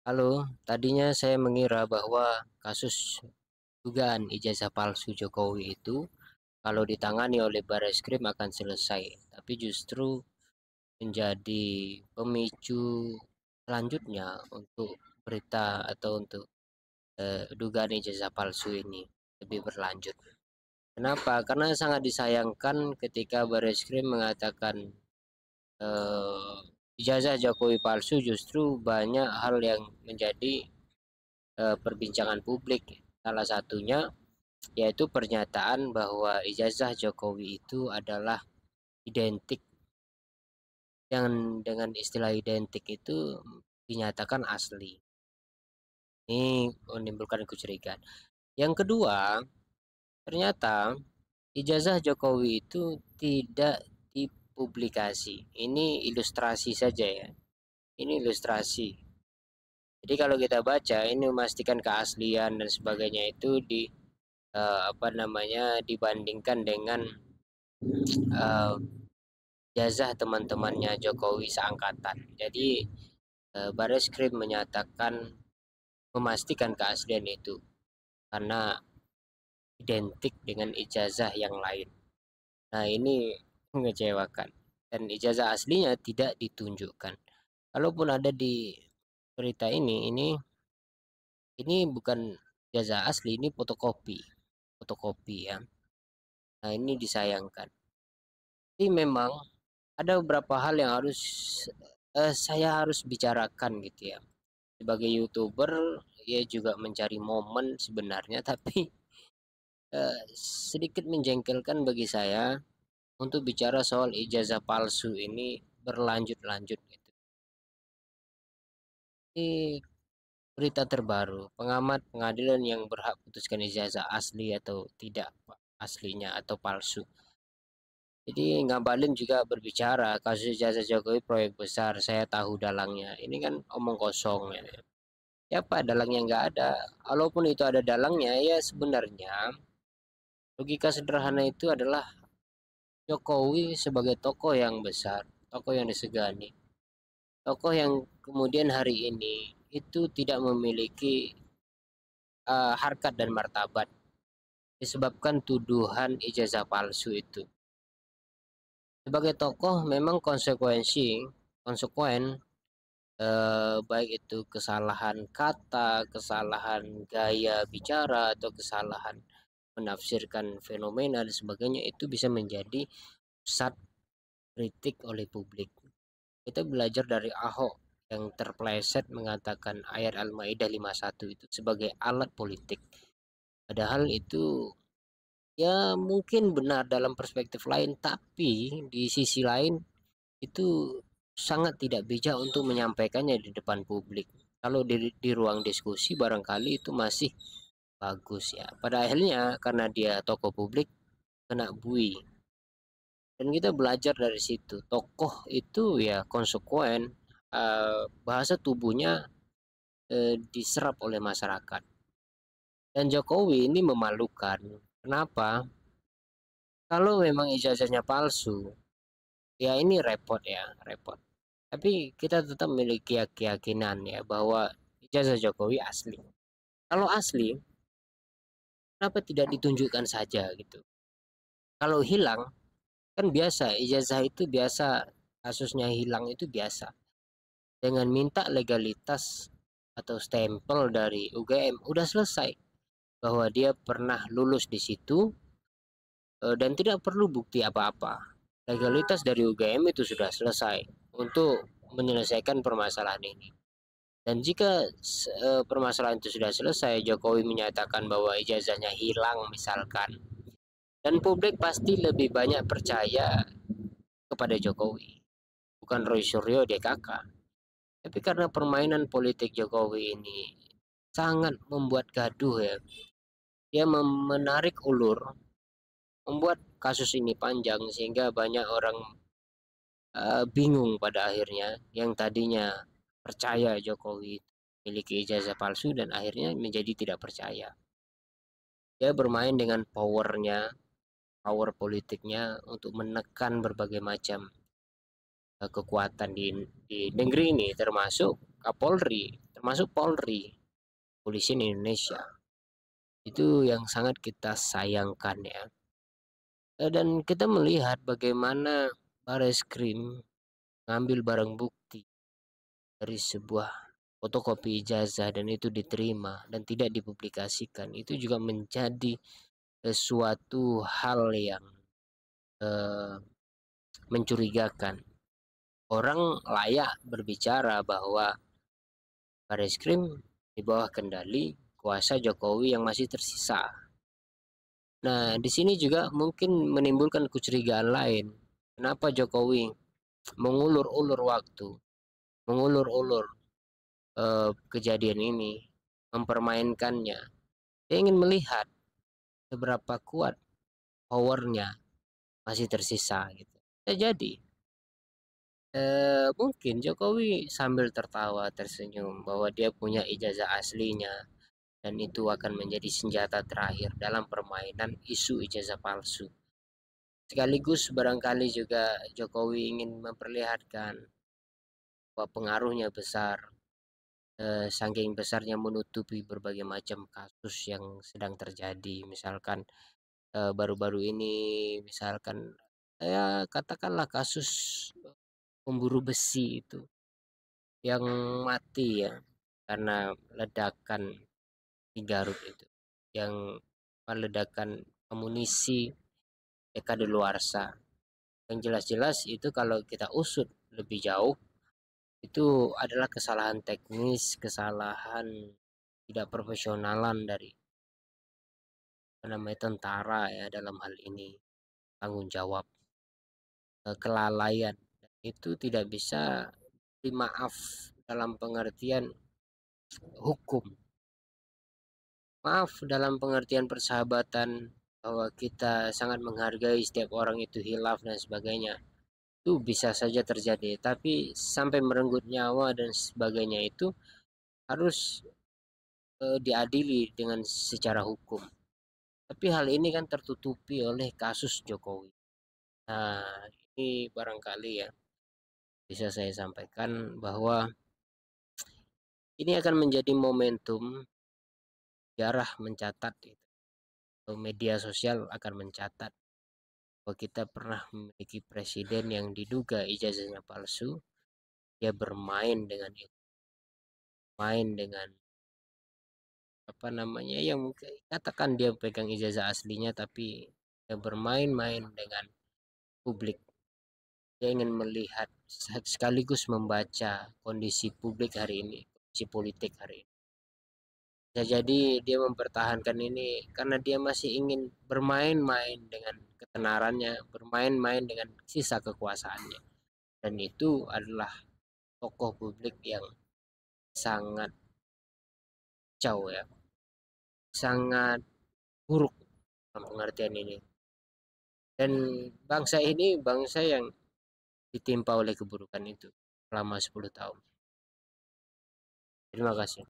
Halo, tadinya saya mengira bahwa kasus dugaan ijazah palsu Jokowi itu kalau ditangani oleh Barreskrim akan selesai, tapi justru menjadi pemicu selanjutnya untuk berita atau untuk dugaan ijazah palsu ini lebih berlanjut. Kenapa? Karena sangat disayangkan ketika Barreskrim mengatakan eh, ijazah Jokowi palsu, justru banyak hal yang menjadi perbincangan publik. Salah satunya yaitu pernyataan bahwa ijazah Jokowi itu adalah identik, dengan istilah identik itu dinyatakan asli. Ini menimbulkan kecurigaan. Yang kedua, ternyata ijazah Jokowi itu tidak dipublikasi. Ini ilustrasi saja ya. Ini ilustrasi. Jadi kalau kita baca ini memastikan keaslian dan sebagainya itu apa namanya dibandingkan dengan eh, jazah teman-temannya Jokowi seangkatan. Jadi Barreskrim menyatakan memastikan keaslian itu karena identik dengan ijazah yang lain. Nah, ini mengecewakan dan ijazah aslinya tidak ditunjukkan. Kalaupun ada di berita ini bukan ijazah asli, ini fotokopi. Fotokopi ya. Nah, ini disayangkan. Jadi memang ada beberapa hal yang saya harus bicarakan gitu ya. Sebagai YouTuber, ya juga mencari momen sebenarnya, tapi sedikit menjengkelkan bagi saya untuk bicara soal ijazah palsu ini berlanjut-lanjut gitu. Ini berita terbaru, pengamat pengadilan yang berhak putuskan ijazah asli atau tidak aslinya atau palsu. Jadi Ngabalin juga berbicara kasus ijazah Jokowi proyek besar, saya tahu dalangnya. Ini kan omong kosong ya. Siapa dalangnya nggak ada? Walaupun itu ada dalangnya, ya sebenarnya logika sederhana itu adalah Jokowi sebagai tokoh yang besar, tokoh yang disegani, tokoh yang kemudian hari ini itu tidak memiliki harkat dan martabat disebabkan tuduhan ijazah palsu itu. Sebagai tokoh memang konsekuen, baik itu kesalahan kata, kesalahan gaya bicara atau kesalahan menafsirkan fenomena dan sebagainya itu bisa menjadi pusat kritik oleh publik. Kita belajar dari Ahok yang terpleset mengatakan ayat Al-Maidah 51 itu sebagai alat politik. Padahal itu ya mungkin benar dalam perspektif lain, tapi di sisi lain itu sangat tidak bijak untuk menyampaikannya di depan publik. Kalau di ruang diskusi barangkali itu masih bagus ya. Pada akhirnya karena dia tokoh publik kena bui. Dan kita belajar dari situ. Tokoh itu ya konsekuen, bahasa tubuhnya diserap oleh masyarakat. Dan Jokowi ini memalukan. Kenapa? Kalau memang ijazahnya palsu, ya ini repot ya, repot. Tapi kita tetap memiliki keyakinan ya bahwa ijazah Jokowi asli. Kalau asli, kenapa tidak ditunjukkan saja gitu? Kalau hilang, kan biasa, ijazah itu biasa, kasusnya hilang itu biasa. Dengan minta legalitas atau stempel dari UGM, udah selesai. Bahwa dia pernah lulus di situ, dan tidak perlu bukti apa-apa. Legalitas dari UGM itu sudah selesai untuk menyelesaikan permasalahan ini. Dan jika permasalahan itu sudah selesai, Jokowi menyatakan bahwa ijazahnya hilang misalkan, dan publik pasti lebih banyak percaya kepada Jokowi, bukan Roy Suryo DKK. Tapi karena permainan politik Jokowi ini sangat membuat gaduh ya, dia menarik ulur, membuat kasus ini panjang sehingga banyak orang bingung pada akhirnya yang tadinya percaya Jokowi memiliki ijazah palsu dan akhirnya menjadi tidak percaya. Dia bermain dengan power politiknya untuk menekan berbagai macam kekuatan di negeri ini termasuk Kapolri, termasuk Polri, Kepolisian Indonesia. Itu yang sangat kita sayangkan ya. Dan kita melihat bagaimana Bareskrim mengambil barang bukti dari sebuah fotokopi ijazah dan itu diterima dan tidak dipublikasikan. Itu juga menjadi suatu hal yang eh, mencurigakan. Orang layak berbicara bahwa Bareskrim di bawah kendali kuasa Jokowi yang masih tersisa. Nah, di sini juga mungkin menimbulkan kecurigaan lain. Kenapa Jokowi mengulur-ulur waktu, mengulur-ulur kejadian ini, mempermainkannya? Dia ingin melihat seberapa kuat powernya masih tersisa gitu. Jadi mungkin Jokowi sambil tertawa tersenyum bahwa dia punya ijazah aslinya dan itu akan menjadi senjata terakhir dalam permainan isu ijazah palsu. Sekaligus barangkali juga Jokowi ingin memperlihatkan bahwa pengaruhnya besar, saking besarnya menutupi berbagai macam kasus yang sedang terjadi. Misalkan baru-baru ini, misalkan ya katakanlah kasus pemburu besi itu yang mati ya karena ledakan di Garut itu, yang ledakan amunisi kadaluarsa. Yang jelas-jelas itu kalau kita usut lebih jauh itu adalah kesalahan teknis, kesalahan tidak profesionalan dari tentara ya dalam hal ini, tanggung jawab, kelalaian. Itu tidak bisa dimaaf dalam pengertian hukum. Maaf dalam pengertian persahabatan bahwa kita sangat menghargai setiap orang itu hilaf dan sebagainya. Itu bisa saja terjadi, tapi sampai merenggut nyawa dan sebagainya itu harus diadili dengan secara hukum. Tapi hal ini kan tertutupi oleh kasus Jokowi. Nah, ini barangkali ya bisa saya sampaikan bahwa ini akan menjadi momentum sejarah mencatat itu. Media sosial akan mencatat bahwa kita pernah memiliki presiden yang diduga ijazahnya palsu. Dia bermain dengan itu, main dengan apa namanya yang mungkin katakan dia pegang ijazah aslinya tapi dia bermain-main dengan publik. Dia ingin melihat sekaligus membaca kondisi publik hari ini, kondisi politik hari ini. Bisa jadi dia mempertahankan ini karena dia masih ingin bermain-main dengan ketenarannya, bermain-main dengan sisa kekuasaannya. Dan itu adalah tokoh publik yang sangat jauh ya, sangat buruk dalam pengertian ini. Dan bangsa ini bangsa yang ditimpa oleh keburukan itu selama 10 tahun. Terima kasih.